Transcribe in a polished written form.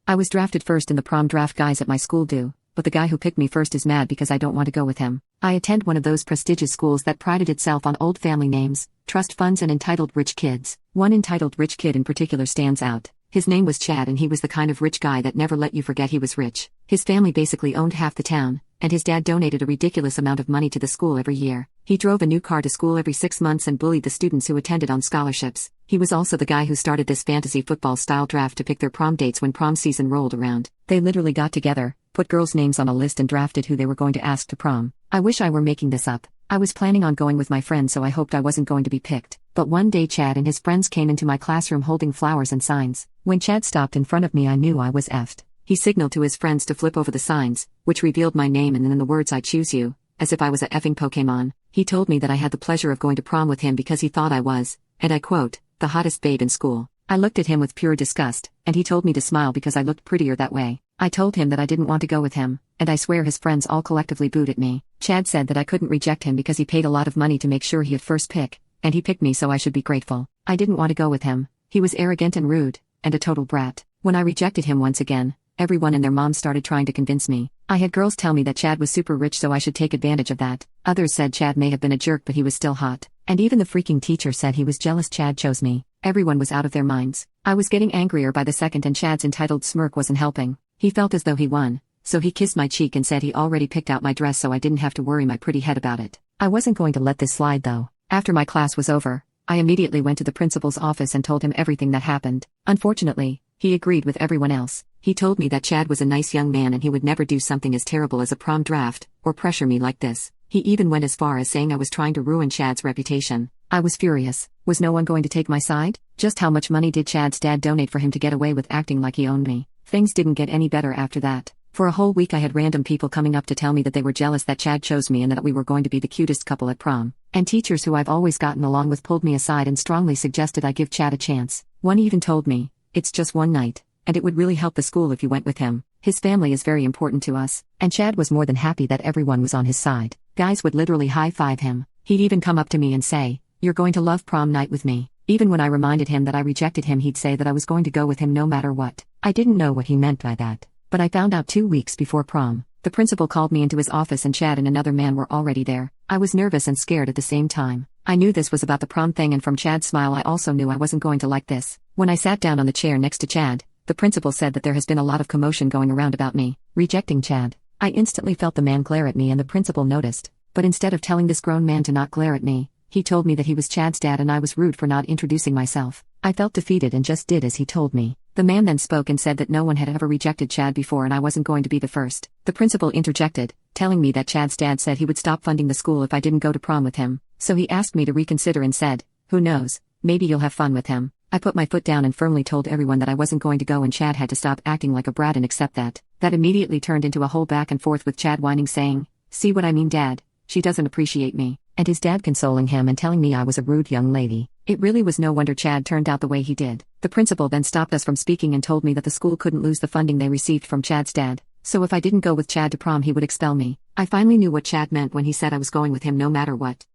I was drafted first in the prom draft guys at my school do, but the guy who picked me first is mad because I don't want to go with him. I attend one of those prestigious schools that prided itself on old family names, trust funds and entitled rich kids. One entitled rich kid in particular stands out. His name was Chad and he was the kind of rich guy that never let you forget he was rich. His family basically owned half the town, and his dad donated a ridiculous amount of money to the school every year. He drove a new car to school every 6 months and bullied the students who attended on scholarships. He was also the guy who started this fantasy football-style draft to pick their prom dates when prom season rolled around. They literally got together, put girls' names on a list and drafted who they were going to ask to prom. I wish I were making this up. I was planning on going with my friends, so I hoped I wasn't going to be picked. But one day Chad and his friends came into my classroom holding flowers and signs. When Chad stopped in front of me, I knew I was effed. He signaled to his friends to flip over the signs, which revealed my name and then the words "I choose you," as if I was a effing Pokemon. He told me that I had the pleasure of going to prom with him because he thought I was, and I quote, the hottest babe in school. I looked at him with pure disgust, and he told me to smile because I looked prettier that way. I told him that I didn't want to go with him, and I swear his friends all collectively booed at me. Chad said that I couldn't reject him because he paid a lot of money to make sure he had first pick, and he picked me, so I should be grateful. I didn't want to go with him. He was arrogant and rude, and a total brat. When I rejected him once again, everyone and their mom started trying to convince me. I had girls tell me that Chad was super rich, so I should take advantage of that. Others said Chad may have been a jerk, but he was still hot. And even the freaking teacher said he was jealous Chad chose me. Everyone was out of their minds. I was getting angrier by the second, and Chad's entitled smirk wasn't helping. He felt as though he won, so he kissed my cheek and said he already picked out my dress so I didn't have to worry my pretty head about it. I wasn't going to let this slide though. After my class was over, I immediately went to the principal's office and told him everything that happened. Unfortunately, he agreed with everyone else. He told me that Chad was a nice young man and he would never do something as terrible as a prom draft, or pressure me like this. He even went as far as saying I was trying to ruin Chad's reputation. I was furious. Was no one going to take my side? Just how much money did Chad's dad donate for him to get away with acting like he owned me? Things didn't get any better after that. For a whole week I had random people coming up to tell me that they were jealous that Chad chose me and that we were going to be the cutest couple at prom. And teachers who I've always gotten along with pulled me aside and strongly suggested I give Chad a chance. One even told me, it's just one night, and it would really help the school if you went with him. His family is very important to us. And Chad was more than happy that everyone was on his side. Guys would literally high-five him. He'd even come up to me and say, "You're going to love prom night with me." Even when I reminded him that I rejected him, he'd say that I was going to go with him no matter what. I didn't know what he meant by that, but I found out 2 weeks before prom. The principal called me into his office and Chad and another man were already there. I was nervous and scared at the same time. I knew this was about the prom thing, and from Chad's smile I also knew I wasn't going to like this. When I sat down on the chair next to Chad, the principal said that there has been a lot of commotion going around about me rejecting Chad. I instantly felt the man glare at me, and the principal noticed. But instead of telling this grown man to not glare at me, he told me that he was Chad's dad and I was rude for not introducing myself. I felt defeated and just did as he told me. The man then spoke and said that no one had ever rejected Chad before and I wasn't going to be the first. The principal interjected, telling me that Chad's dad said he would stop funding the school if I didn't go to prom with him. So he asked me to reconsider and said, "Who knows, maybe you'll have fun with him." I put my foot down and firmly told everyone that I wasn't going to go, and Chad had to stop acting like a brat and accept that. That immediately turned into a whole back and forth with Chad whining, saying, "See what I mean, Dad? She doesn't appreciate me." And his dad consoling him and telling me I was a rude young lady. It really was no wonder Chad turned out the way he did. The principal then stopped us from speaking and told me that the school couldn't lose the funding they received from Chad's dad, so if I didn't go with Chad to prom he would expel me. I finally knew what Chad meant when he said I was going with him no matter what.